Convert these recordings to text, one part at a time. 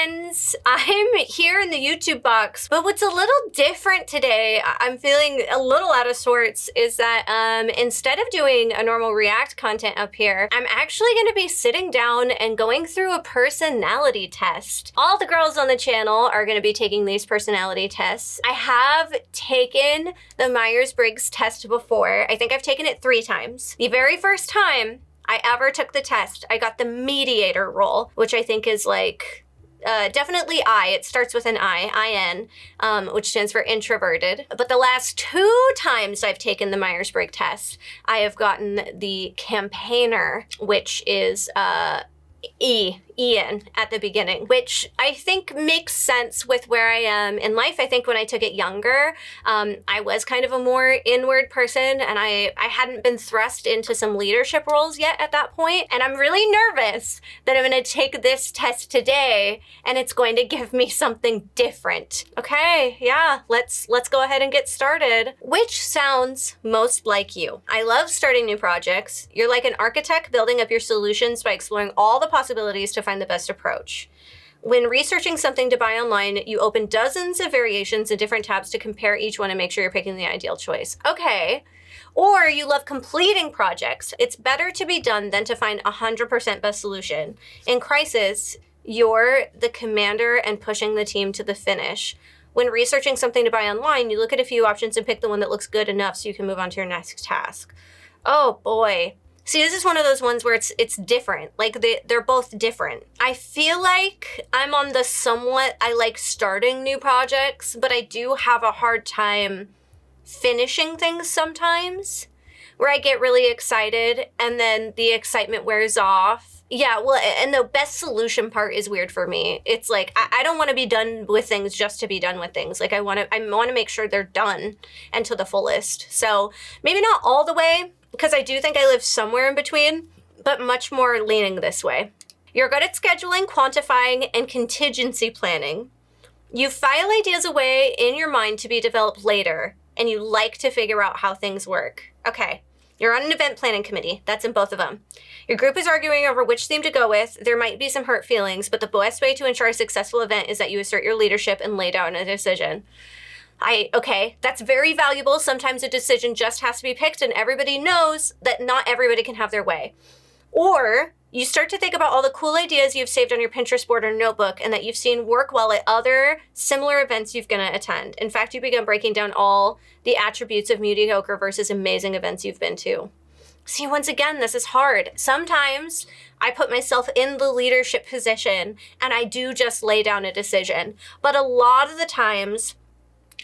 friends. I'm here in the YouTube box, but what's a little different today, I'm feeling a little out of sorts, is that instead of doing a normal React content up here, I'm actually going to be sitting down and going through a personality test. All the girls on the channel are going to be taking these personality tests. I have taken the Myers-Briggs test before. I think I've taken it 3 times. The very first time I ever took the test, I got the mediator role, which I think is like definitely I. It starts with an I, I-N, which stands for introverted. But the last 2 times I've taken the Myers-Briggs test, I have gotten the campaigner, which is Ian at the beginning, which I think makes sense with where I am in life. I think when I took it younger, I was kind of a more inward person, and I hadn't been thrust into some leadership roles yet at that point. And I'm really nervous that I'm going to take this test today and it's going to give me something different. Okay, yeah, let's go ahead and get started. Which sounds most like you? I love starting new projects. You're like an architect building up your solutions by exploring all the possibilities to find the best approach. When researching something to buy online, you open dozens of variations and different tabs to compare each one and make sure you're picking the ideal choice. Okay. Or you love completing projects. It's better to be done than to find 100% best solution. In crisis, you're the commander and pushing the team to the finish. When researching something to buy online, you look at a few options and pick the one that looks good enough so you can move on to your next task. Oh boy. See, this is one of those ones where it's different. Like they're both different. I feel like I'm on the somewhat, I like starting new projects, but I do have a hard time finishing things sometimes, where I get really excited and then the excitement wears off. Yeah, well, and the best solution part is weird for me. It's like, I don't want to be done with things just to be done with things. Like I want to make sure they're done and to the fullest. So maybe not all the way, because I do think I live somewhere in between, but much more leaning this way. You're good at scheduling, quantifying, and contingency planning. You file ideas away in your mind to be developed later, and you like to figure out how things work. Okay, you're on an event planning committee. That's in both of them. Your group is arguing over which theme to go with. There might be some hurt feelings, but the best way to ensure a successful event is that you assert your leadership and lay down a decision. Okay, that's very valuable. Sometimes a decision just has to be picked, and everybody knows that not everybody can have their way. Or you start to think about all the cool ideas you've saved on your Pinterest board or notebook and that you've seen work well at other similar events you've gonna attend. In fact, you begin breaking down all the attributes of mediocre versus amazing events you've been to. See, once again, this is hard. Sometimes I put myself in the leadership position and I do just lay down a decision. But a lot of the times,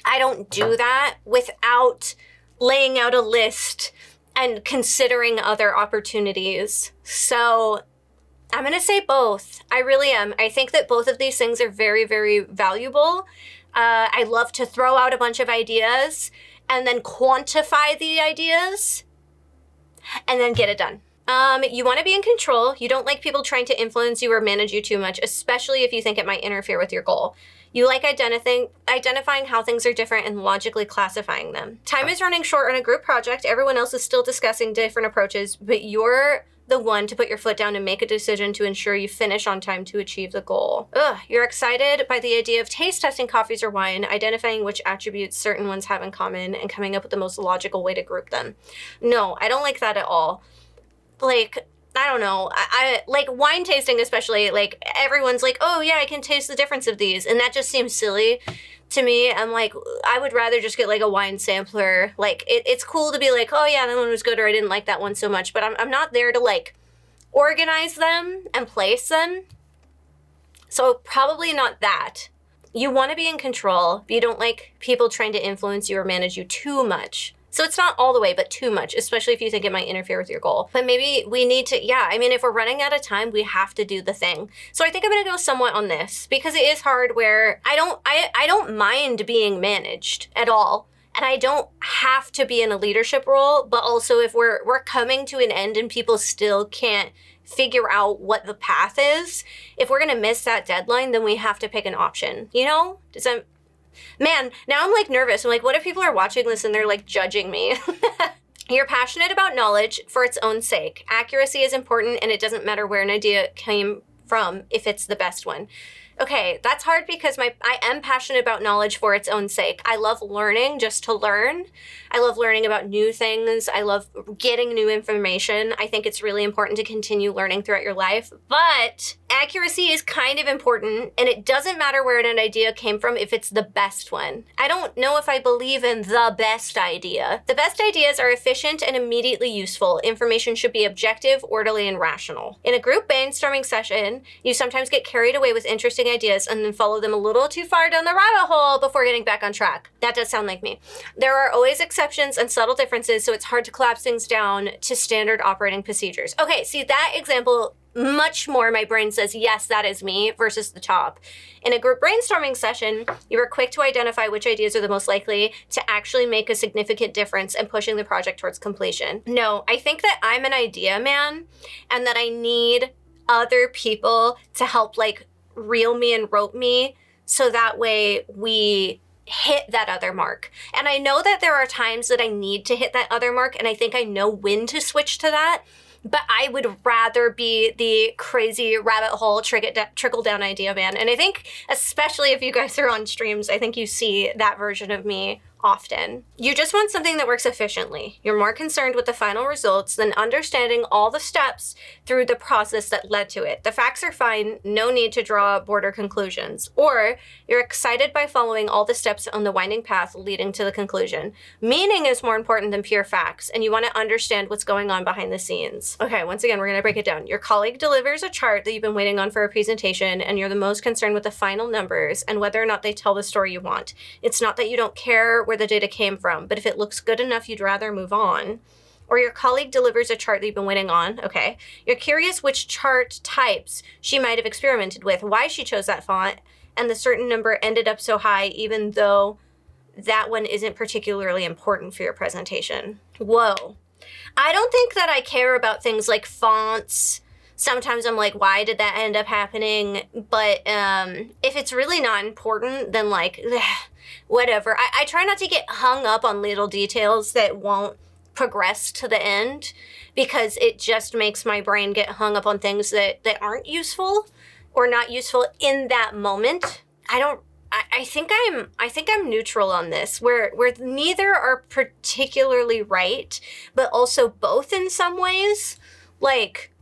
I don't do that without laying out a list and considering other opportunities. So I'm going to say both. I really am. I think that both of these things are very, very valuable. I love to throw out a bunch of ideas and then quantify the ideas and then get it done. You want to be in control. You don't like people trying to influence you or manage you too much, especially if you think it might interfere with your goal. You like identifying how things are different and logically classifying them. Time is running short on a group project. Everyone else is still discussing different approaches, but you're the one to put your foot down and make a decision to ensure you finish on time to achieve the goal. You're excited by the idea of taste testing coffees or wine, identifying which attributes certain ones have in common, and coming up with the most logical way to group them. No, I don't like that at all. Like, I don't know, I like wine tasting especially, like everyone's like, oh yeah, I can taste the difference of these. And that just seems silly to me. I'm like, I would rather just get like a wine sampler. Like it's cool to be like, oh yeah, that one was good, or I didn't like that one so much, but I'm not there to like organize them and place them. So probably not that. You want to be in control, but you don't like people trying to influence you or manage you too much. So it's not all the way, but too much, especially if you think it might interfere with your goal. But maybe we need to, if we're running out of time, we have to do the thing. So I think I'm gonna go somewhat on this because it is hard where I don't mind being managed at all. And I don't have to be in a leadership role, but also if we're coming to an end and people still can't figure out what the path is, if we're gonna miss that deadline, then we have to pick an option, you know? Man, now I'm like nervous. I'm like, what if people are watching this and they're like judging me? You're passionate about knowledge for its own sake. Accuracy is important and it doesn't matter where an idea came from if it's the best one. Okay, that's hard because I am passionate about knowledge for its own sake. I love learning just to learn. I love learning about new things. I love getting new information. I think it's really important to continue learning throughout your life. But accuracy is kind of important, and it doesn't matter where an idea came from if it's the best one. I don't know if I believe in the best idea. The best ideas are efficient and immediately useful. Information should be objective, orderly, and rational. In a group brainstorming session, you sometimes get carried away with interesting ideas and then follow them a little too far down the rabbit hole before getting back on track. That does sound like me. There are always exceptions and subtle differences, so it's hard to collapse things down to standard operating procedures. Okay, see that example much more, my brain says, yes, that is me, versus the top. In a group brainstorming session, you are quick to identify which ideas are the most likely to actually make a significant difference in pushing the project towards completion. No, I think that I'm an idea man and that I need other people to help like reel me and rope me so that way we hit that other mark. And I know that there are times that I need to hit that other mark, and I think I know when to switch to that. But I would rather be the crazy rabbit hole trickle down idea man. And I think, especially if you guys are on streams, I think you see that version of me often. You just want something that works efficiently. You're more concerned with the final results than understanding all the steps through the process that led to it. The facts are fine, no need to draw border conclusions. Or you're excited by following all the steps on the winding path leading to the conclusion. Meaning is more important than pure facts, and you want to understand what's going on behind the scenes. Okay, once again, we're going to break it down. Your colleague delivers a chart that you've been waiting on for a presentation, and you're the most concerned with the final numbers and whether or not they tell the story you want. It's not that you don't care where the data came from, but if it looks good enough, you'd rather move on. Or your colleague delivers a chart that you've been waiting on, okay. You're curious which chart types she might have experimented with, why she chose that font, and the certain number ended up so high even though that one isn't particularly important for your presentation. Whoa. I don't think that I care about things like fonts. Sometimes I'm like, why did that end up happening? But if it's really not important, then like, whatever. I try not to get hung up on little details that won't progress to the end, because it just makes my brain get hung up on things that aren't useful or not useful in that moment. I think I'm neutral on this, where neither are particularly right, but also both in some ways. Like,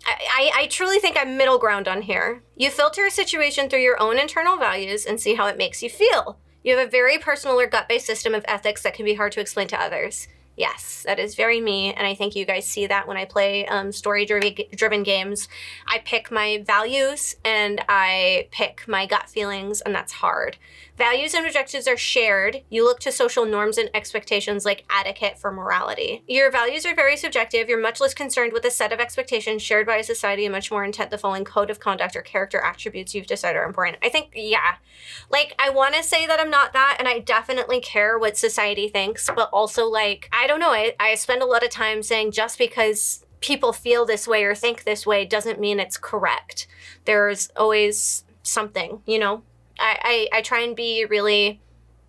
I truly think I'm middle ground on here. You filter a situation through your own internal values and see how it makes you feel. You have a very personal or gut-based system of ethics that can be hard to explain to others. Yes, that is very me, and I think you guys see that when I play story-driven games. I pick my values and I pick my gut feelings, and that's hard. Values and objectives are shared. You look to social norms and expectations like etiquette for morality. Your values are very subjective. You're much less concerned with a set of expectations shared by a society and much more intent the following code of conduct or character attributes you've decided are important. I think, yeah. Like, I want to say that I'm not that, and I definitely care what society thinks, but also, like, I don't know. I spend a lot of time saying just because people feel this way or think this way doesn't mean it's correct. There's always something, you know? I try and be really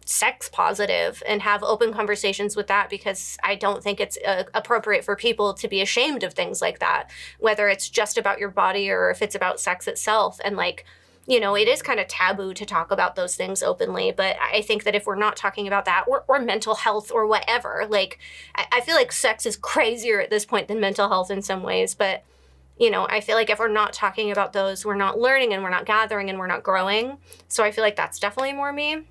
sex positive and have open conversations with that, because I don't think it's appropriate for people to be ashamed of things like that, whether it's just about your body or if it's about sex itself. And like, you know, it is kind of taboo to talk about those things openly, but I think that if we're not talking about that or mental health or whatever, like, I feel like sex is crazier at this point than mental health in some ways, but you know, I feel like if we're not talking about those, we're not learning and we're not gathering and we're not growing. So I feel like that's definitely more me.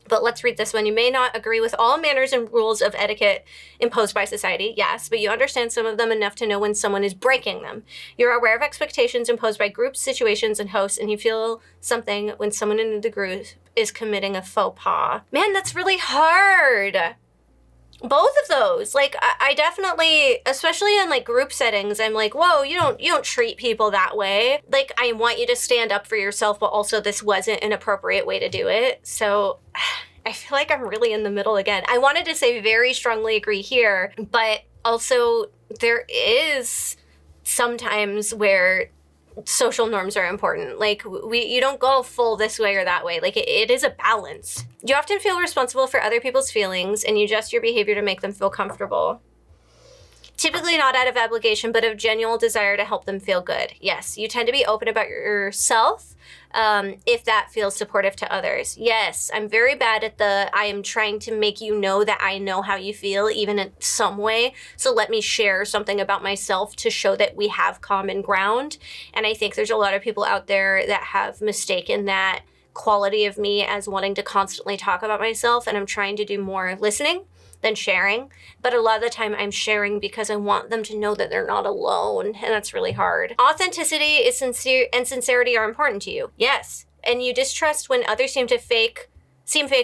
But let's read this one. You may not agree with all manners and rules of etiquette imposed by society, yes, but you understand some of them enough to know when someone is breaking them. You're aware of expectations imposed by groups, situations, and hosts, and you feel something when someone in the group is committing a faux pas. Man, that's really hard. Both of those. Like, I definitely, especially in like group settings, I'm like, whoa, you don't treat people that way. Like, I want you to stand up for yourself, but also this wasn't an appropriate way to do it. So I feel like I'm really in the middle again. I wanted to say very strongly agree here, but also there is sometimes where social norms are important. Like, you don't go full this way or that way. Like, it is a balance. You often feel responsible for other people's feelings and you adjust your behavior to make them feel comfortable. Typically not out of obligation, but of genuine desire to help them feel good. Yes, you tend to be open about yourself if that feels supportive to others. Yes, I'm very bad at I am trying to make you know that I know how you feel, even in some way. So let me share something about myself to show that we have common ground. And I think there's a lot of people out there that have mistaken that quality of me as wanting to constantly talk about myself. And I'm trying to do more listening than sharing. But a lot of the time I'm sharing because I want them to know that they're not alone. And that's really hard. Authenticity is sincere and sincerity are important to you. Yes. And you distrust when others seem fake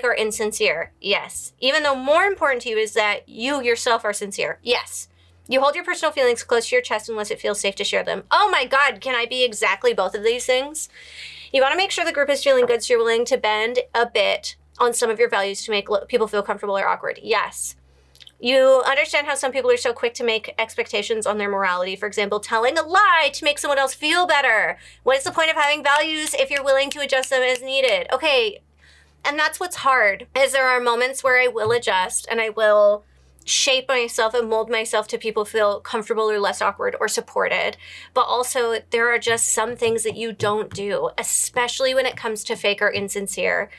or insincere. Yes. Even though more important to you is that you yourself are sincere. Yes. You hold your personal feelings close to your chest unless it feels safe to share them. Oh my God, can I be exactly both of these things? You want to make sure the group is feeling good, so you're willing to bend a bit on some of your values to make people feel comfortable or awkward. Yes. You understand how some people are so quick to make expectations on their morality. For example, telling a lie to make someone else feel better. What is the point of having values if you're willing to adjust them as needed? Okay, and that's what's hard, is there are moments where I will adjust and I will shape myself and mold myself to people feel comfortable or less awkward or supported. But also there are just some things that you don't do, especially when it comes to fake or insincere.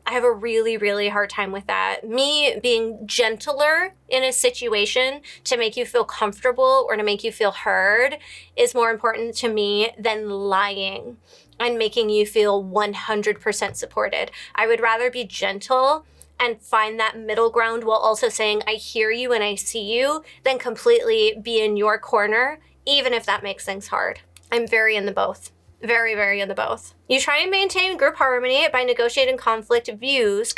I have a really, really hard time with that. Me being gentler in a situation to make you feel comfortable or to make you feel heard is more important to me than lying and making you feel 100% supported. I would rather be gentle and find that middle ground while also saying, I hear you and I see you, than completely be in your corner, even if that makes things hard. I'm very in the both. Very, very in the both. You try and maintain group harmony by negotiating conflicting views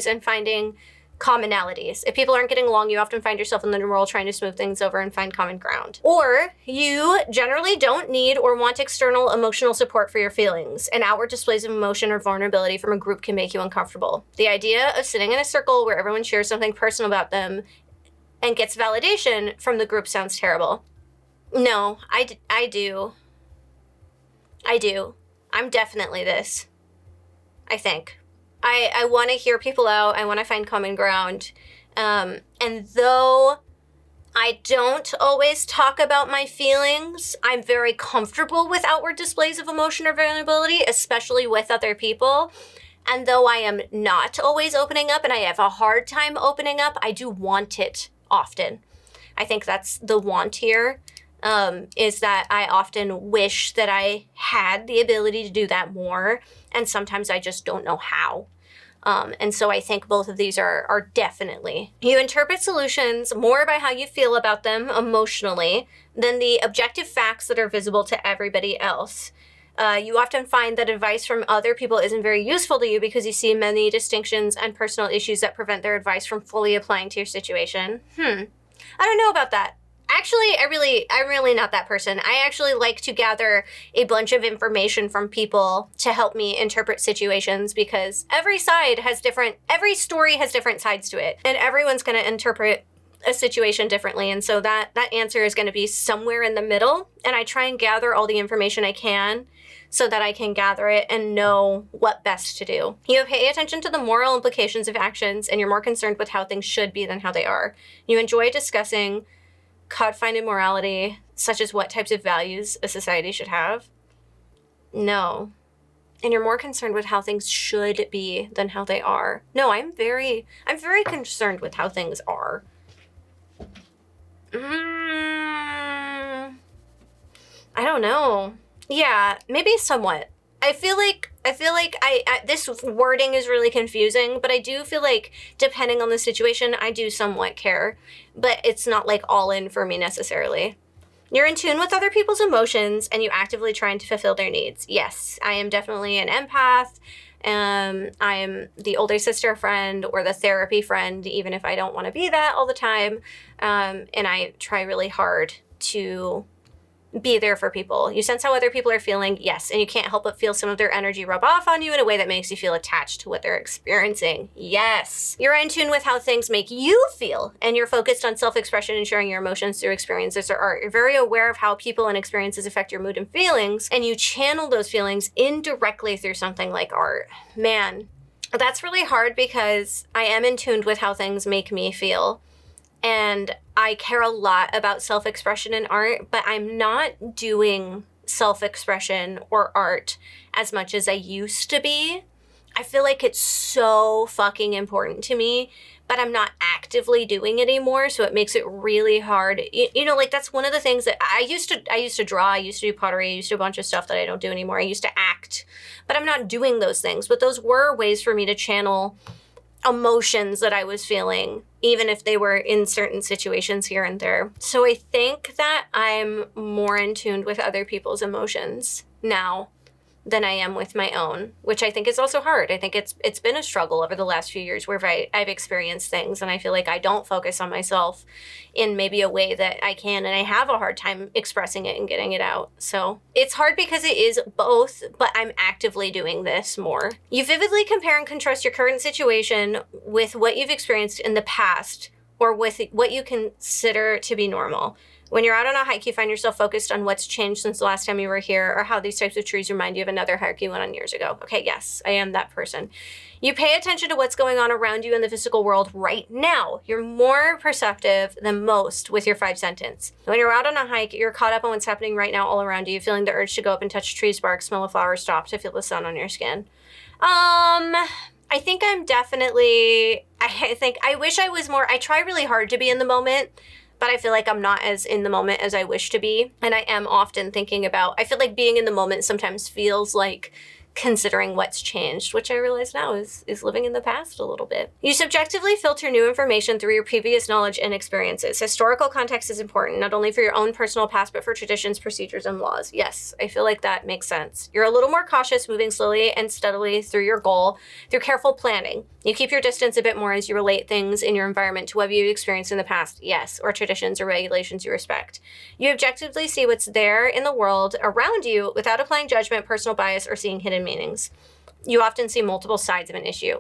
and finding commonalities. If people aren't getting along, you often find yourself in the role trying to smooth things over and find common ground. Or you generally don't need or want external emotional support for your feelings. And outward displays of emotion or vulnerability from a group can make you uncomfortable. The idea of sitting in a circle where everyone shares something personal about them and gets validation from the group sounds terrible. No, I do. I'm definitely this, I think. I want to hear people out. I want to find common ground. And though I don't always talk about my feelings, I'm very comfortable with outward displays of emotion or vulnerability, especially with other people. And though I am not always opening up and I have a hard time opening up, I do want it often. I think that's the want here. Is that I often wish that I had the ability to do that more, and sometimes I just don't know how. And so I think both of these are definitely. You interpret solutions more by how you feel about them emotionally than the objective facts that are visible to everybody else. You often find that advice from other people isn't very useful to you because you see many distinctions and personal issues that prevent their advice from fully applying to your situation. I don't know about that. Actually, I'm really not that person. I actually like to gather a bunch of information from people to help me interpret situations because every story has different sides to it. And everyone's going to interpret a situation differently. And so that answer is going to be somewhere in the middle. And I try and gather all the information I can so that I can gather it and know what best to do. You pay attention to the moral implications of actions and you're more concerned with how things should be than how they are. You enjoy discussing codified morality, such as what types of values a society should have? No. And you're more concerned with how things should be than how they are. No, I'm very concerned with how things are. I don't know. Yeah, maybe somewhat. I feel like this wording is really confusing, but I do feel like depending on the situation, I do somewhat care, but it's not like all in for me necessarily. You're in tune with other people's emotions and you actively trying to fulfill their needs. Yes, I am definitely an empath. I'm the older sister friend or the therapy friend, even if I don't want to be that all the time. And I try really hard to be there for people. You sense how other people are feeling, yes, and you can't help but feel some of their energy rub off on you in a way that makes you feel attached to what they're experiencing. Yes. You're in tune with how things make you feel, and you're focused on self-expression and sharing your emotions through experiences or art. You're very aware of how people and experiences affect your mood and feelings, and you channel those feelings indirectly through something like art. Man, that's really hard because I am in tune with how things make me feel. And I care a lot about self-expression in art, but I'm not doing self-expression or art as much as I used to be. I feel like it's so fucking important to me, but I'm not actively doing it anymore, so it makes it really hard. You know, like that's one of the things that I used to draw, I used to do pottery, I used to do a bunch of stuff that I don't do anymore. I used to act, but I'm not doing those things. But those were ways for me to channel emotions that I was feeling, even if they were in certain situations here and there. So I think that I'm more in tune with other people's emotions now than I am with my own, which I think is also hard. I think it's been a struggle over the last few years where I've experienced things and I feel like I don't focus on myself in maybe a way that I can, and I have a hard time expressing it and getting it out. So it's hard because it is both, but I'm actively doing this more. You vividly compare and contrast your current situation with what you've experienced in the past or with what you consider to be normal. When you're out on a hike, you find yourself focused on what's changed since the last time you were here or how these types of trees remind you of another hike you went on years ago. Okay, yes, I am that person. You pay attention to what's going on around you in the physical world right now. You're more perceptive than most with your 5 sentence. When you're out on a hike, you're caught up on what's happening right now all around you, feeling the urge to go up and touch a tree's bark, smell a flower, stop to feel the sun on your skin. I think I'm definitely, I wish I was more, I try really hard to be in the moment, but I feel like I'm not as in the moment as I wish to be. And I am often thinking about, I feel like being in the moment sometimes feels like considering what's changed, which I realize now is living in the past a little bit. You subjectively filter new information through your previous knowledge and experiences. Historical context is important, not only for your own personal past, but for traditions, procedures, and laws. Yes, I feel like that makes sense. You're a little more cautious, moving slowly and steadily through your goal, through careful planning. You keep your distance a bit more as you relate things in your environment to what you've experienced in the past, yes, or traditions or regulations you respect. You objectively see what's there in the world around you without applying judgment, personal bias, or seeing hidden meanings. You often see multiple sides of an issue.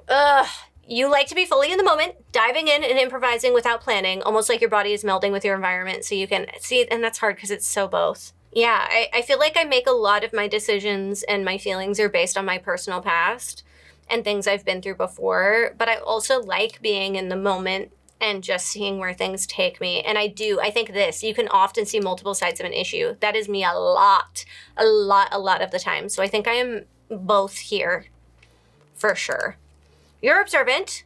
You like to be fully in the moment, diving in and improvising without planning, almost like your body is melding with your environment so you can see it, and that's hard because it's so both. Yeah, I feel like I make a lot of my decisions and my feelings are based on my personal past and things I've been through before, but I also like being in the moment and just seeing where things take me. And I think you can often see multiple sides of an issue. That is me a lot of the time. So I think I am both here for sure. You're observant,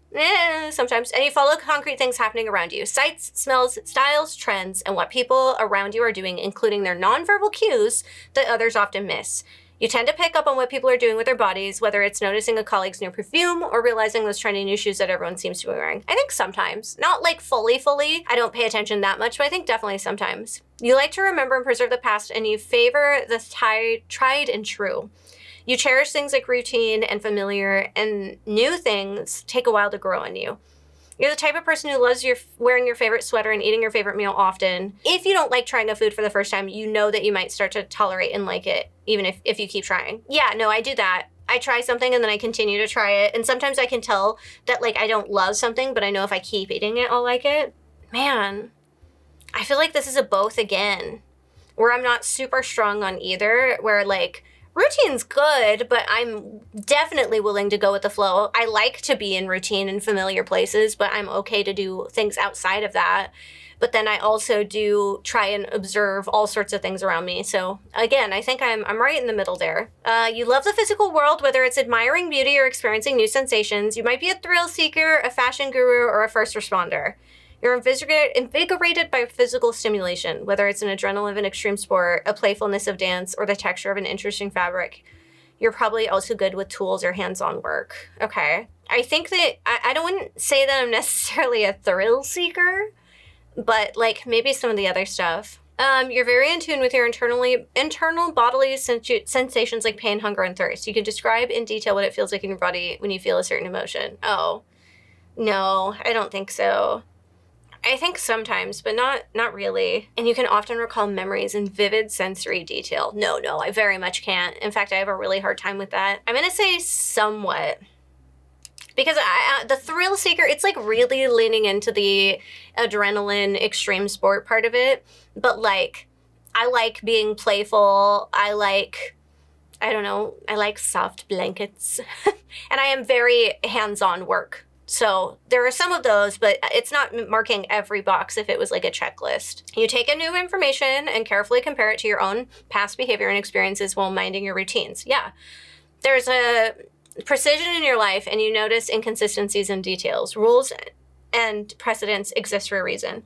sometimes, and you follow concrete things happening around you. Sights, smells, styles, trends, and what people around you are doing, including their nonverbal cues that others often miss. You tend to pick up on what people are doing with their bodies, whether it's noticing a colleague's new perfume or realizing those trendy new shoes that everyone seems to be wearing. I think sometimes, not like fully. I don't pay attention that much, but I think definitely sometimes. You like to remember and preserve the past, and you favor the tried and true. You cherish things like routine and familiar, and new things take a while to grow on you. You're the type of person who loves wearing your favorite sweater and eating your favorite meal often. If you don't like trying a food for the first time, you know that you might start to tolerate and like it, even if you keep trying. Yeah, no, I do that. I try something and then I continue to try it. And sometimes I can tell that like I don't love something, but I know if I keep eating it, I'll like it. Man, I feel like this is a both again, where I'm not super strong on either, where like, routine's good, but I'm definitely willing to go with the flow. I like to be in routine and familiar places, but I'm okay to do things outside of that. But then I also do try and observe all sorts of things around me. So again, I think I'm right in the middle there. You love the physical world, whether it's admiring beauty or experiencing new sensations. You might be a thrill seeker, a fashion guru, or a first responder. You're invigorated by physical stimulation, whether it's an adrenaline of an extreme sport, a playfulness of dance, or the texture of an interesting fabric. You're probably also good with tools or hands-on work. Okay. I think that I wouldn't say that I'm necessarily a thrill seeker, but like maybe some of the other stuff. You're very in tune with your internal bodily sensations like pain, hunger, and thirst. You can describe in detail what it feels like in your body when you feel a certain emotion. Oh, no, I don't think so. I think sometimes, but not really. And you can often recall memories in vivid sensory detail. No, I very much can't. In fact, I have a really hard time with that. I'm going to say somewhat. Because the thrill seeker, it's like really leaning into the adrenaline extreme sport part of it. But like, I like being playful. I like soft blankets. And I am very hands-on work So there are some of those, but it's not marking every box if it was like a checklist. You take in new information and carefully compare it to your own past behavior and experiences while minding your routines. Yeah. There's a precision in your life and you notice inconsistencies in details. Rules and precedents exist for a reason.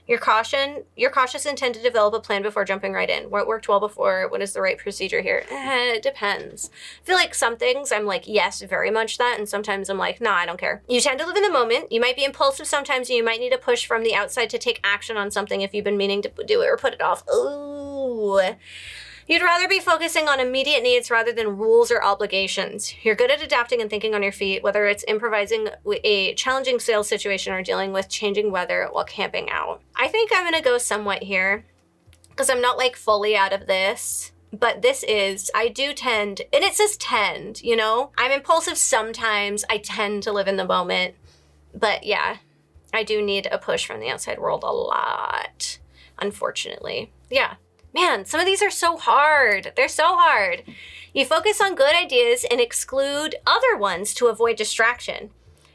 You're cautious and tend to develop a plan before jumping right in. What worked well before? What is the right procedure here? It depends. I feel like some things I'm like, yes, very much that. And sometimes I'm like, nah, I don't care. You tend to live in the moment. You might be impulsive sometimes, and you might need a push from the outside to take action on something if you've been meaning to do it or put it off. Ooh. You'd rather be focusing on immediate needs rather than rules or obligations. You're good at adapting and thinking on your feet, whether it's improvising a challenging sales situation or dealing with changing weather while camping out. I think I'm going to go somewhat here because I'm not like fully out of this. But this is, I do tend, and it says tend, you know? I'm impulsive sometimes. I tend to live in the moment. But yeah, I do need a push from the outside world a lot, unfortunately. Yeah. Man, some of these are so hard. They're so hard. You focus on good ideas and exclude other ones to avoid distraction.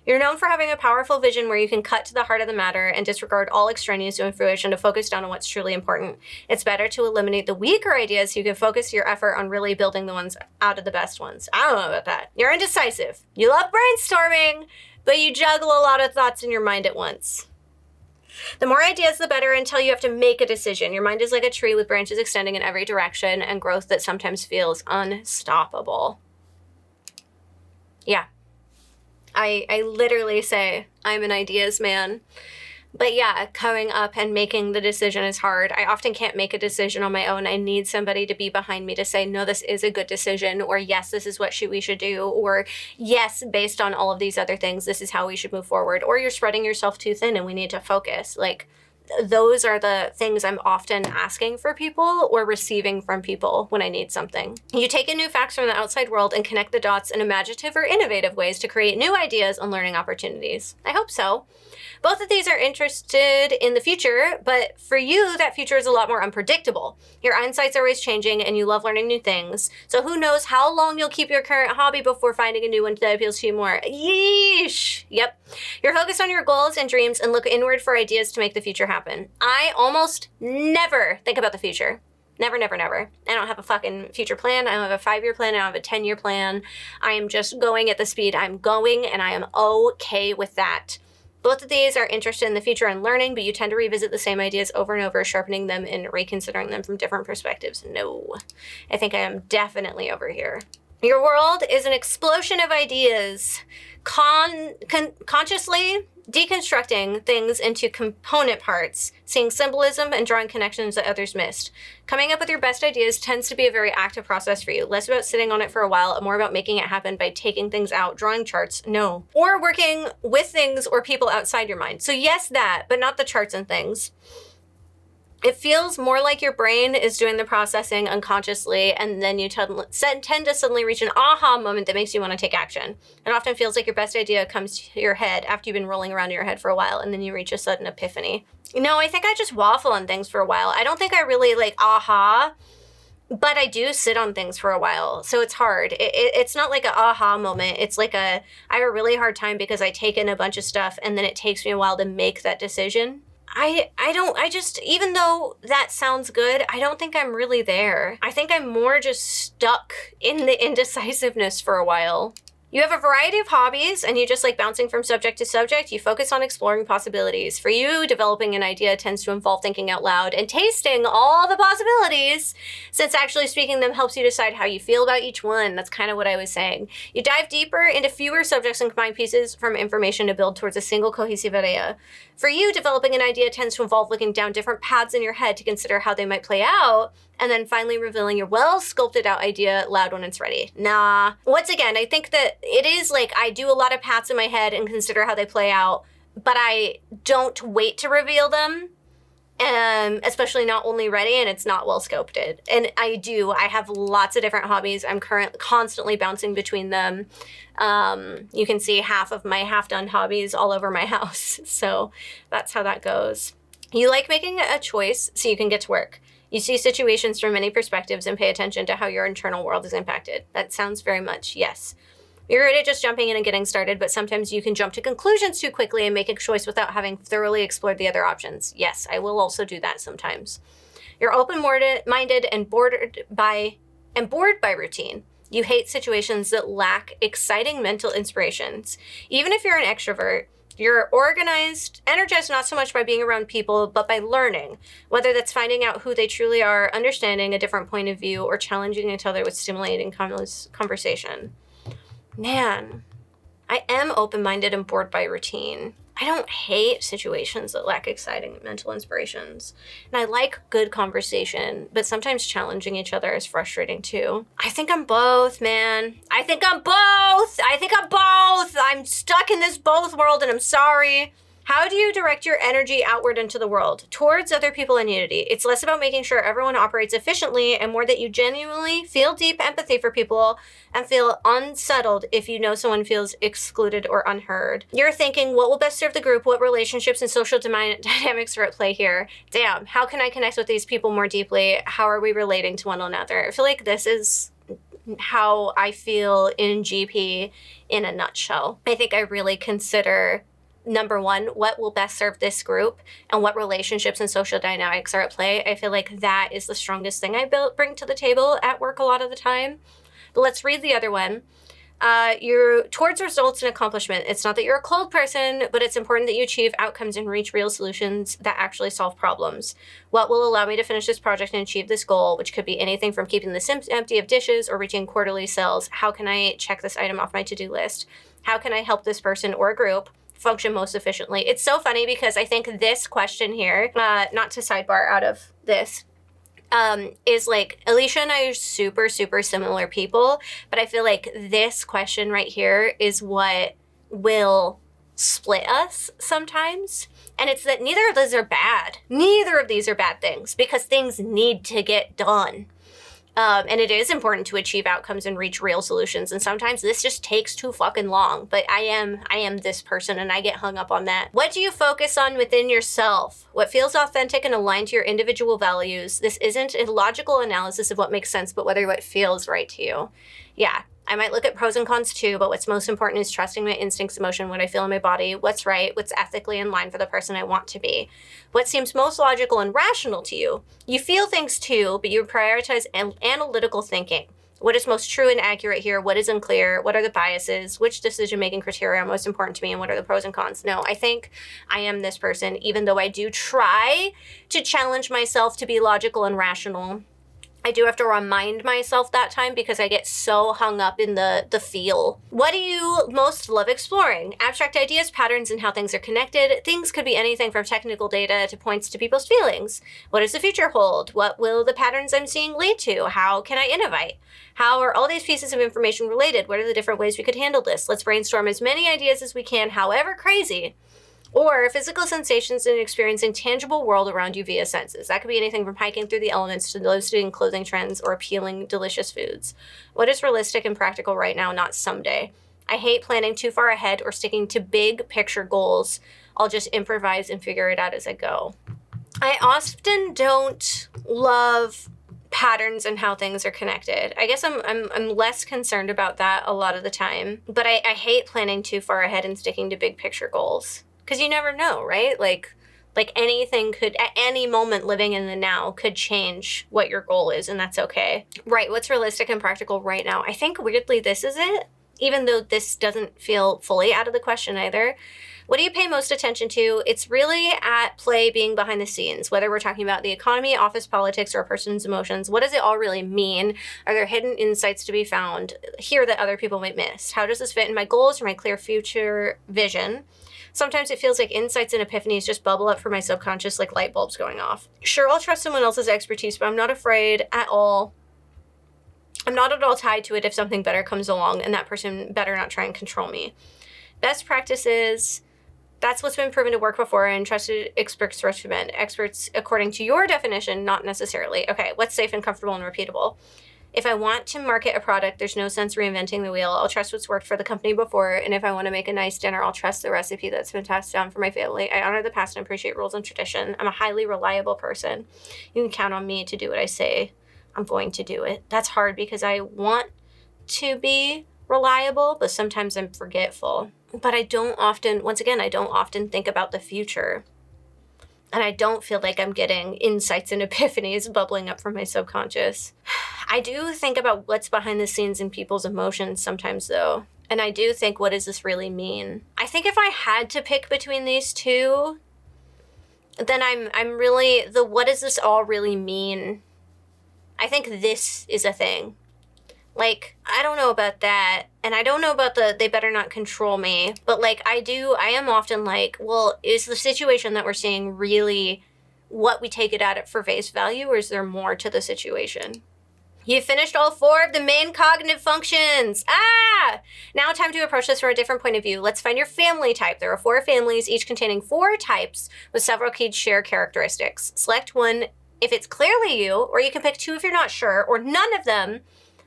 You're known for having a powerful vision where you can cut to the heart of the matter and disregard all extraneous information to focus down on what's truly important. It's better to eliminate the weaker ideas so you can focus your effort on really building the ones out of the best ones. I don't know about that. You're indecisive. You love brainstorming, but you juggle a lot of thoughts in your mind at once. The more ideas, the better until you have to make a decision. Your mind is like a tree with branches extending in every direction and growth that sometimes feels unstoppable. Yeah. I literally say I'm an ideas man. But yeah, coming up and making the decision is hard. I often can't make a decision on my own. I need somebody to be behind me to say, no, this is a good decision, or yes, this is what we should do, or yes, based on all of these other things, this is how we should move forward, or you're spreading yourself too thin and we need to focus. Like, those are the things I'm often asking for people or receiving from people when I need something. You take in new facts from the outside world and connect the dots in imaginative or innovative ways to create new ideas and learning opportunities. I hope so. Both of these are interested in the future, but for you, that future is a lot more unpredictable. Your insight's always changing and you love learning new things. So who knows how long you'll keep your current hobby before finding a new one that appeals to you more. Yeesh. Yep. You're focused on your goals and dreams and look inward for ideas to make the future happen. I almost never think about the future. Never, never, never. I don't have a fucking future plan. I don't have a 5-year plan. I don't have a 10-year plan. I am just going at the speed I'm going, and I am okay with that. Both of these are interested in the future and learning, but you tend to revisit the same ideas over and over, sharpening them and reconsidering them from different perspectives. No, I think I am definitely over here. Your world is an explosion of ideas, consciously deconstructing things into component parts, seeing symbolism and drawing connections that others missed. Coming up with your best ideas tends to be a very active process for you. Less about sitting on it for a while and more about making it happen by taking things out, drawing charts, no. Or working with things or people outside your mind. So yes, that, but not the charts and things. It feels more like your brain is doing the processing unconsciously, and then you tend to suddenly reach an aha moment that makes you want to take action. It often feels like your best idea comes to your head after you've been rolling around in your head for a while, and then you reach a sudden epiphany. You know, I think I just waffle on things for a while. I don't think I really like aha, but I do sit on things for a while, so it's hard. It's not like an aha moment. It's like I have a really hard time because I take in a bunch of stuff, and then it takes me a while to make that decision. Even though that sounds good, I don't think I'm really there. I think I'm more just stuck in the indecisiveness for a while. You have a variety of hobbies and you just like bouncing from subject to subject. You focus on exploring possibilities. For you, developing an idea tends to involve thinking out loud and tasting all the possibilities, since actually speaking them helps you decide how you feel about each one. That's kind of what I was saying. You dive deeper into fewer subjects and combine pieces from information to build towards a single cohesive idea. For you, developing an idea tends to involve looking down different paths in your head to consider how they might play out, and then finally revealing your well-sculpted out idea loud when it's ready. Nah. Once again, I think that it is like I do a lot of paths in my head and consider how they play out, but I don't wait to reveal them, especially not only ready and it's not well-sculpted. And I have lots of different hobbies. I'm constantly bouncing between them. You can see half of my half-done hobbies all over my house. So that's how that goes. You like making a choice so you can get to work. You see situations from many perspectives and pay attention to how your internal world is impacted. That sounds very much, yes. You're good at just jumping in and getting started, but sometimes you can jump to conclusions too quickly and make a choice without having thoroughly explored the other options. Yes, I will also do that sometimes. You're open-minded and bored by routine. You hate situations that lack exciting mental inspirations. Even if you're an extrovert, you're organized, energized not so much by being around people, but by learning, whether that's finding out who they truly are, understanding a different point of view, or challenging each other with stimulating conversation. Man, I am open-minded and bored by routine. I don't hate situations that lack exciting mental inspirations. And I like good conversation, but sometimes challenging each other is frustrating too. I think I'm both, man. I think I'm both. I'm stuck in this both world and I'm sorry. How do you direct your energy outward into the world, towards other people in unity? It's less about making sure everyone operates efficiently and more that you genuinely feel deep empathy for people and feel unsettled if you know someone feels excluded or unheard. You're thinking, what will best serve the group? What relationships and social dynamics are at play here? Damn, how can I connect with these people more deeply? How are we relating to one another? I feel like this is how I feel in GP in a nutshell. I think I really consider, number one, what will best serve this group and what relationships and social dynamics are at play. I feel like that is the strongest thing I bring to the table at work a lot of the time. But let's read the other one. You're towards results and accomplishment. It's not that you're a cold person, but it's important that you achieve outcomes and reach real solutions that actually solve problems. What will allow me to finish this project and achieve this goal, which could be anything from keeping the sink empty of dishes or reaching quarterly sales? How can I check this item off my to-do list? How can I help this person or group function most efficiently? It's so funny because I think this question here, not to sidebar out of this, is like, Alicia and I are super, super similar people, but I feel like this question right here is what will split us sometimes. And it's that neither of these are bad. Neither of these are bad things, because things need to get done. And it is important to achieve outcomes and reach real solutions. And sometimes this just takes too fucking long. But I am this person and I get hung up on that. What do you focus on within yourself? What feels authentic and aligned to your individual values? This isn't a logical analysis of what makes sense, but whether what feels right to you. Yeah. I might look at pros and cons too, but what's most important is trusting my instincts, emotion, what I feel in my body, what's right, what's ethically in line for the person I want to be. What seems most logical and rational to you. You feel things too, but you prioritize analytical thinking. What is most true and accurate here? What is unclear? What are the biases? Which decision-making criteria are most important to me? And what are the pros and cons? No, I think I am this person, even though I do try to challenge myself to be logical and rational. I do have to remind myself that time because I get so hung up in the feel. What do you most love exploring? Abstract ideas, patterns, and how things are connected. Things could be anything from technical data to points to people's feelings. What does the future hold? What will the patterns I'm seeing lead to? How can I innovate? How are all these pieces of information related? What are the different ways we could handle this? Let's brainstorm as many ideas as we can, however crazy. Or physical sensations and experiencing tangible world around you via senses. That could be anything from hiking through the elements to noticing clothing trends or appealing delicious foods. What is realistic and practical right now, not someday? I hate planning too far ahead or sticking to big picture goals. I'll just improvise and figure it out as I go. I often don't love patterns and how things are connected. I guess I'm less concerned about that a lot of the time, but I hate planning too far ahead and sticking to big picture goals. Because you never know, right? Like anything could, at any moment living in the now, could change what your goal is, and that's okay. Right, what's realistic and practical right now? I think weirdly this is it, even though this doesn't feel fully out of the question either. What do you pay most attention to? It's really at play being behind the scenes, whether we're talking about the economy, office politics, or a person's emotions. What does it all really mean? Are there hidden insights to be found here that other people might miss? How does this fit in my goals or my clear future vision? Sometimes it feels like insights and epiphanies just bubble up from my subconscious like light bulbs going off. Sure, I'll trust someone else's expertise, but I'm not afraid at all. I'm not at all tied to it if something better comes along, and that person better not try and control me. Best practices, that's what's been proven to work before, and trusted experts recommend. Experts according to your definition, not necessarily. Okay, what's safe and comfortable and repeatable? If I want to market a product, there's no sense reinventing the wheel. I'll trust what's worked for the company before, and if I want to make a nice dinner, I'll trust the recipe that's been passed down for my family. I honor the past and appreciate rules and tradition. I'm a highly reliable person. You can count on me to do what I say. I'm going to do it. That's hard because I want to be reliable, but sometimes I'm forgetful. But I don't often think about the future. And I don't feel like I'm getting insights and epiphanies bubbling up from my subconscious. I do think about what's behind the scenes in people's emotions sometimes, though. And I do think, what does this really mean? I think if I had to pick between these two, then I'm really, what does this all really mean? I think this is a thing. Like, I don't know about that. And I don't know about they better not control me. But like, I am often like, well, is the situation that we're seeing really what we take it at for face value, or is there more to the situation? You finished all 4 of the main cognitive functions. Now time to approach this from a different point of view. Let's find your family type. There are 4 families, each containing 4 types with several key shared characteristics. Select one if it's clearly you, or you can pick 2 if you're not sure, or none of them,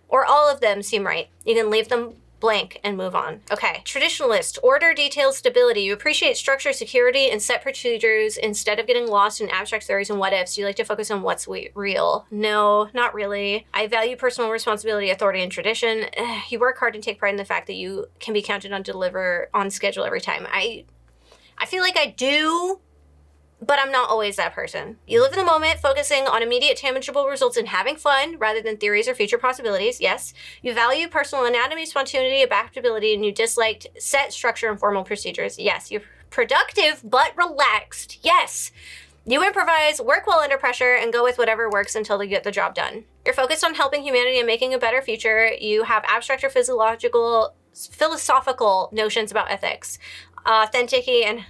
or all of them seem right. You can leave them blank and move on. Okay. Traditionalist, order, detail, stability. You appreciate structure, security, and set procedures instead of getting lost in abstract theories and what ifs. You like to focus on what's real. No, not really. I value personal responsibility, authority, and tradition. You work hard and take pride in the fact that you can be counted on deliver on schedule every time. I feel like I do, but I'm not always that person. You live in the moment, focusing on immediate tangible results and having fun rather than theories or future possibilities. Yes. You value personal anatomy, spontaneity, adaptability, and you disliked set structure and formal procedures. Yes. You're productive but relaxed. Yes. You improvise, work well under pressure, and go with whatever works until you get the job done. You're focused on helping humanity and making a better future. You have abstract or philosophical notions about ethics, authenticity,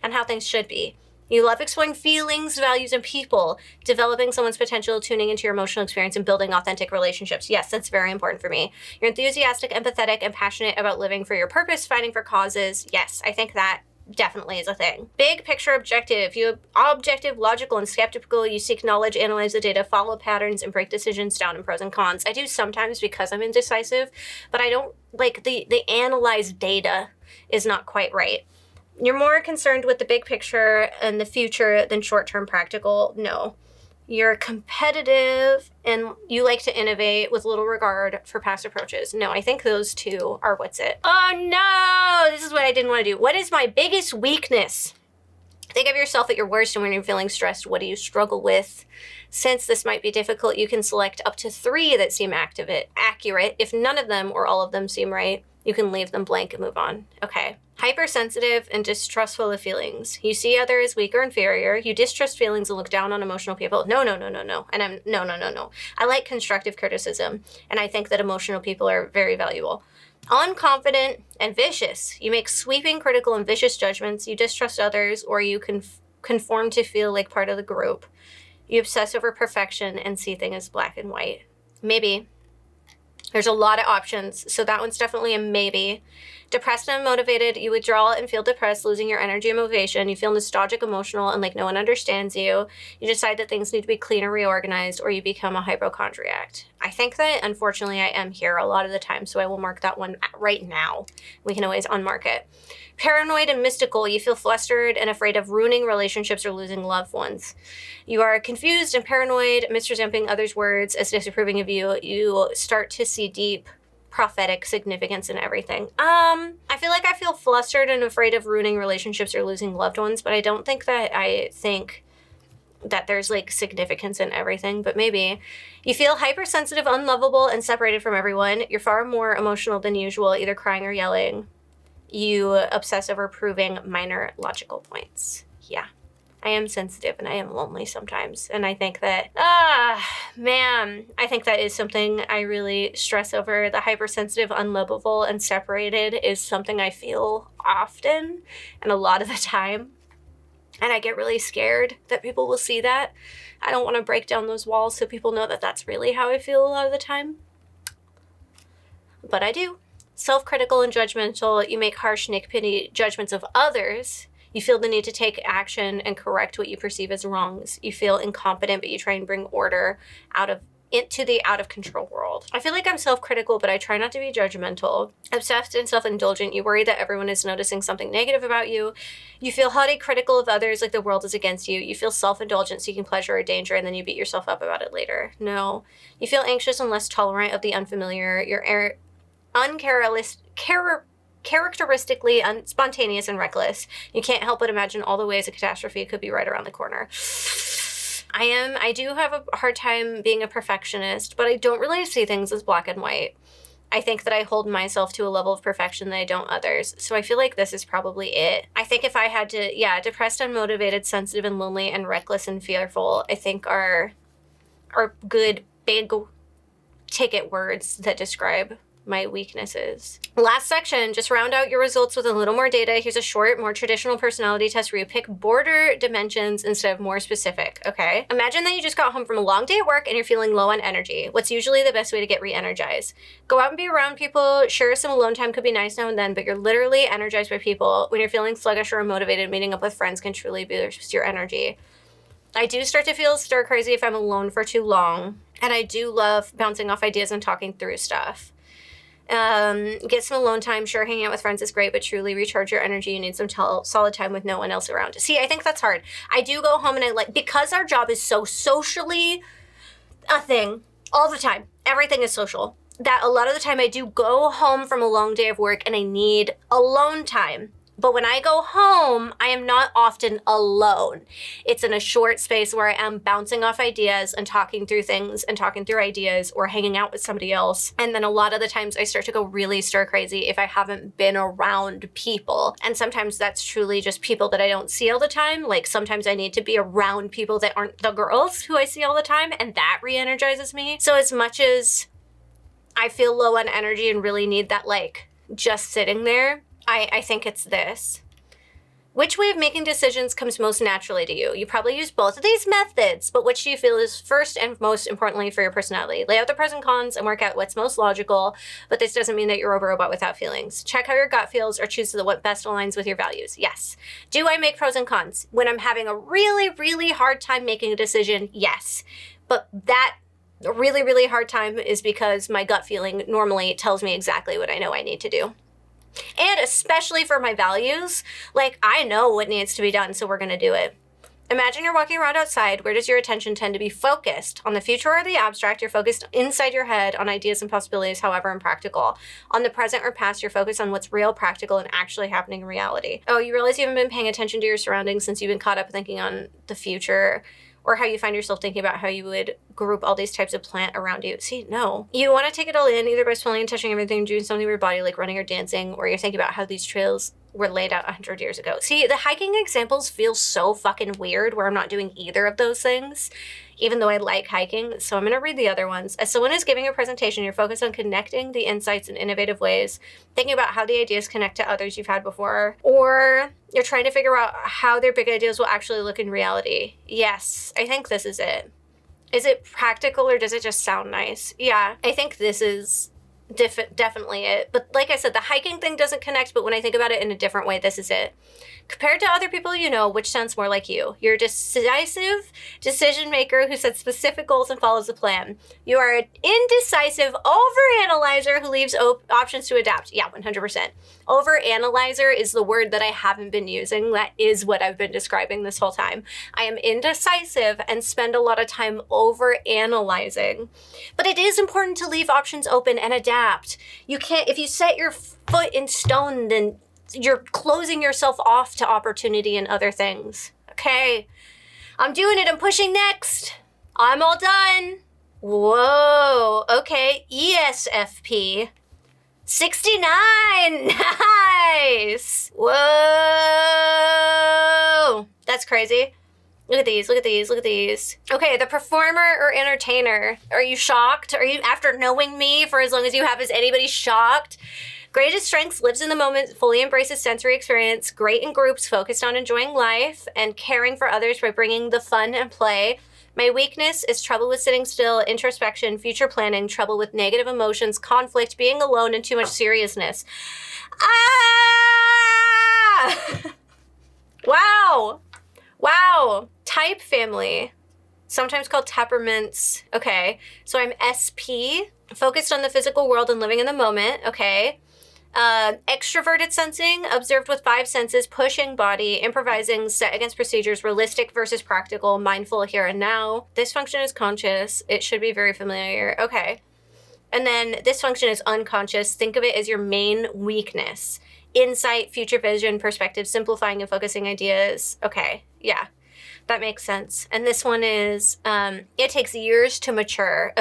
and how things should be. You love exploring feelings, values, and people, developing someone's potential, tuning into your emotional experience, and building authentic relationships. Yes, that's very important for me. You're enthusiastic, empathetic, and passionate about living for your purpose, fighting for causes. Yes, I think that definitely is a thing. Big picture objective. You objective, logical, and skeptical. You seek knowledge, analyze the data, follow patterns, and break decisions down in pros and cons. I do sometimes because I'm indecisive, but I don't like the analyze data is not quite right. You're more concerned with the big picture and the future than short-term practical. No. You're competitive and you like to innovate with little regard for past approaches. No, I think those 2 are what's it. Oh no, this is what I didn't want to do. What is my biggest weakness? Think of yourself at your worst, and when you're feeling stressed, what do you struggle with? Since this might be difficult, you can select up to 3 that seem accurate. If none of them or all of them seem right, you can leave them blank and move on. Okay. Hypersensitive and distrustful of feelings. You see others as weak or inferior. You distrust feelings and look down on emotional people. No. And no. I like constructive criticism, and I think that emotional people are very valuable. Unconfident and vicious. You make sweeping, critical, and vicious judgments. You distrust others, or you conform to feel like part of the group. You obsess over perfection and see things as black and white. Maybe. There's a lot of options, so that one's definitely a maybe. Depressed and unmotivated, you withdraw and feel depressed, losing your energy and motivation. You feel nostalgic, emotional, and like no one understands you. You decide that things need to be clean or reorganized, or you become a hypochondriac. I think that, unfortunately, I am here a lot of the time, so I will mark that one right now. We can always unmark it. Paranoid and mystical, you feel flustered and afraid of ruining relationships or losing loved ones. You are confused and paranoid, misrepresenting others' words as disapproving of you. You start to see deep prophetic significance in everything. I feel like I feel flustered and afraid of ruining relationships or losing loved ones, but I don't think that I think that there's like significance in everything, but maybe. You feel hypersensitive, unlovable, and separated from everyone. You're far more emotional than usual, either crying or yelling. You obsess over proving minor logical points. Yeah. I am sensitive and I am lonely sometimes. And I think that, I think that is something I really stress over. The hypersensitive, unlovable, and separated is something I feel often and a lot of the time. And I get really scared that people will see that. I don't want to break down those walls so people know that that's really how I feel a lot of the time. But I do. Self-critical and judgmental, you make harsh, nitpicky judgments of others. You feel the need to take action and correct what you perceive as wrongs. You feel incompetent, but you try and bring order out of into the out of control world. I feel like I'm self-critical, but I try not to be judgmental. Obsessed and self-indulgent. You worry that everyone is noticing something negative about you. You feel haughty, critical of others, like the world is against you. You feel self-indulgent, seeking pleasure or danger, and then you beat yourself up about it later. No. You feel anxious and less tolerant of the unfamiliar. You're characteristically spontaneous and reckless. You can't help but imagine all the ways a catastrophe could be right around the corner. I do have a hard time being a perfectionist, but I don't really see things as black and white. I think that I hold myself to a level of perfection that I don't others. So I feel like this is probably it. I think if I had to, depressed, unmotivated, sensitive, and lonely, and reckless and fearful, I think are good, big ticket words that describe my weaknesses. Last section, just round out your results with a little more data. Here's a short, more traditional personality test where you pick broader dimensions instead of more specific, okay? Imagine that you just got home from a long day at work and you're feeling low on energy. What's usually the best way to get re-energized? Go out and be around people. Sure, some alone time could be nice now and then, but you're literally energized by people. When you're feeling sluggish or unmotivated, meeting up with friends can truly boost your energy. I do start to feel stir crazy if I'm alone for too long, and I do love bouncing off ideas and talking through stuff. Get some alone time. Sure, hanging out with friends is great, but truly recharge your energy. You need some solid time with no one else around. See, I think that's hard. I do go home and because our job is so socially a thing all the time. Everything is social. That a lot of the time I do go home from a long day of work and I need alone time. But when I go home, I am not often alone. It's in a short space where I am bouncing off ideas and talking through things and talking through ideas or hanging out with somebody else. And then a lot of the times I start to go really stir crazy if I haven't been around people. And sometimes that's truly just people that I don't see all the time. Like sometimes I need to be around people that aren't the girls who I see all the time, and that re-energizes me. So as much as I feel low on energy and really need that just sitting there, I think it's this. Which way of making decisions comes most naturally to you? You probably use both of these methods, but which do you feel is first and most importantly for your personality? Lay out the pros and cons and work out what's most logical, but this doesn't mean that you're a robot without feelings. Check how your gut feels or choose what best aligns with your values. Yes. Do I make pros and cons? When I'm having a really, really hard time making a decision, yes. But that really, really hard time is because my gut feeling normally tells me exactly what I know I need to do. And especially for my values, I know what needs to be done, so we're going to do it. Imagine you're walking around outside. Where does your attention tend to be focused? On the future or the abstract? You're focused inside your head on ideas and possibilities, however impractical. On the present or past, you're focused on what's real, practical, and actually happening in reality. Oh, you realize you haven't been paying attention to your surroundings since you've been caught up thinking on the future, or how you find yourself thinking about how you would group all these types of plant around you. See, no. You want to take it all in, either by smelling and touching everything, doing something with your body, like running or dancing, or you're thinking about how these trails were laid out 100 years ago. See, the hiking examples feel so fucking weird where I'm not doing either of those things, even though I like hiking. So I'm going to read the other ones. As someone is giving a presentation, you're focused on connecting the insights in innovative ways, thinking about how the ideas connect to others you've had before, or you're trying to figure out how their big ideas will actually look in reality. Yes, I think this is it. Is it practical or does it just sound nice? Yeah, I think this is definitely it. But like I said, the hiking thing doesn't connect, but when I think about it in a different way, this is it. Compared to other people you know, which sounds more like you? You're a decisive decision maker who sets specific goals and follows a plan. You are an indecisive overanalyzer who leaves options to adapt. Yeah, 100%. Overanalyzer is the word that I haven't been using. That is what I've been describing this whole time. I am indecisive and spend a lot of time overanalyzing. But it is important to leave options open and adapt. You can't, if you set your foot in stone, then you're closing yourself off to opportunity and other things. Okay, I'm doing it. I'm pushing next. I'm all done. Whoa. Okay, ESFP. 69. Nice. Whoa. That's crazy. Look at these, look at these, look at these. Okay, the performer or entertainer. Are you shocked? Are you, after knowing me for as long as you have, is anybody shocked? Greatest strengths, lives in the moment, fully embraces sensory experience, great in groups, focused on enjoying life and caring for others by bringing the fun and play. My weakness is trouble with sitting still, introspection, future planning, trouble with negative emotions, conflict, being alone, and too much seriousness. Ah! Wow. Wow. Type family. sometimes called temperaments. Okay, so I'm SP, focused on the physical world and living in the moment. Okay. Extroverted sensing, observed with 5 senses, pushing body, improvising, set against procedures, realistic versus practical, mindful here and now. This function is conscious. It should be very familiar. Okay. And then this function is unconscious. Think of it as your main weakness. Insight, future vision, perspective, simplifying and focusing ideas. Okay. Yeah. That makes sense. And this one is, it takes years to mature.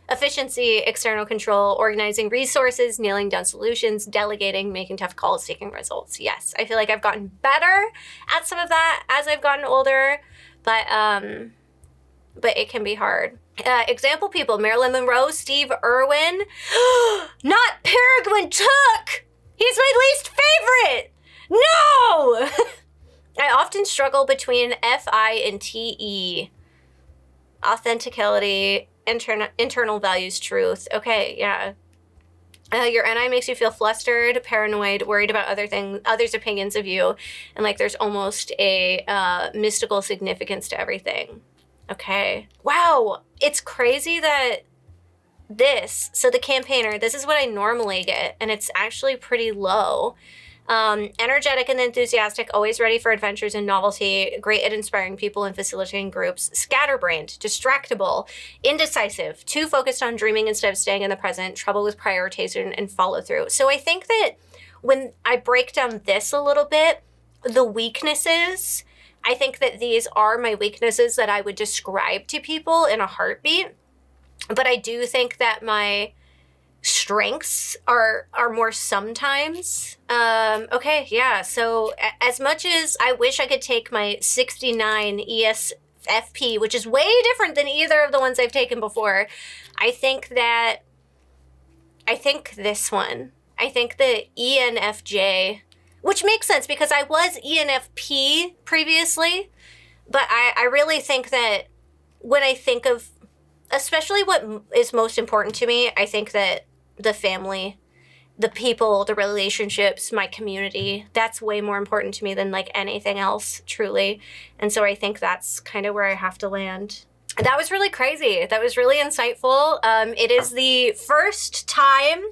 Efficiency, external control, organizing resources, nailing down solutions, delegating, making tough calls, taking results. Yes, I feel like I've gotten better at some of that as I've gotten older, but it can be hard. Example people: Marilyn Monroe, Steve Irwin. Not Peregrine Took! He's my least favorite! No! I often struggle between FI and TE. Authenticality, internal values, truth. Okay, yeah. Your NI makes you feel flustered, paranoid, worried about others' opinions of you, and like there's almost a mystical significance to everything. Okay. Wow. It's crazy that so the campaigner, this is what I normally get, and it's actually pretty low. Energetic and enthusiastic, always ready for adventures and novelty, great at inspiring people and facilitating groups, scatterbrained, distractible, indecisive, too focused on dreaming instead of staying in the present, trouble with prioritization and follow through. So I think that when I break down this a little bit, the weaknesses, I think that these are my weaknesses that I would describe to people in a heartbeat. But I do think that my strengths are more sometimes. Okay, yeah. So as much as I wish I could take my 69 ESFP, which is way different than either of the ones I've taken before, I think this one. I think the ENFJ, which makes sense because I was ENFP previously, but I really think that when I think of, especially what is most important to me, I think that the family, the people, the relationships, my community, that's way more important to me than like anything else, truly. And so I think that's kind of where I have to land. That was really crazy. That was really insightful. It is the first time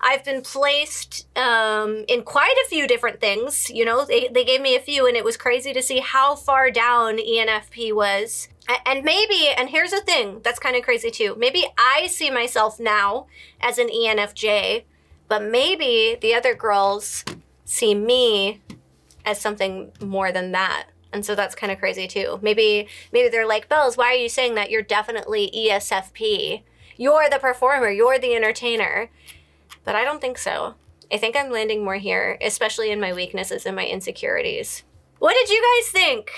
I've been placed in quite a few different things. You know, they gave me a few, and it was crazy to see how far down ENFP was. And maybe, and here's the thing that's kind of crazy too, maybe I see myself now as an ENFJ, but maybe the other girls see me as something more than that. And so that's kind of crazy too. Maybe they're like, Bells, why are you saying that? You're definitely ESFP. You're the performer. You're the entertainer. But I don't think so. I think I'm landing more here, especially in my weaknesses and my insecurities. What did you guys think?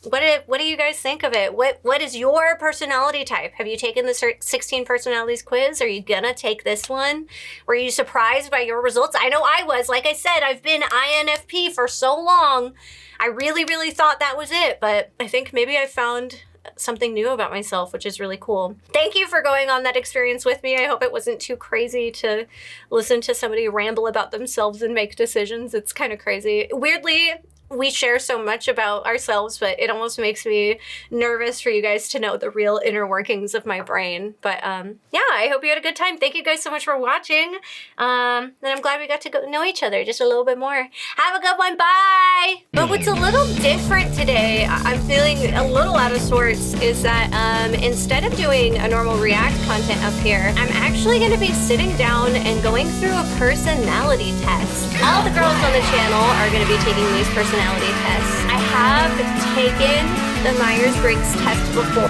What do you guys think of it? What is your personality type? Have you taken the 16 personalities quiz? Are you gonna take this one? Were you surprised by your results? I know I was. Like I said, I've been INFP for so long. I really, really thought that was it, but I think maybe I found something new about myself, which is really cool. Thank you for going on that experience with me. I hope it wasn't too crazy to listen to somebody ramble about themselves and make decisions. It's kind of crazy. Weirdly, we share so much about ourselves, but it almost makes me nervous for you guys to know the real inner workings of my brain. But yeah, I hope you had a good time. Thank you guys so much for watching. And I'm glad we got to know each other just a little bit more. Have a good one. Bye. But what's a little different today, I'm feeling a little out of sorts, is that instead of doing a normal React content up here, I'm actually going to be sitting down and going through a personality test. All the girls on the channel are going to be taking these personality tests. I have taken the Myers-Briggs test before.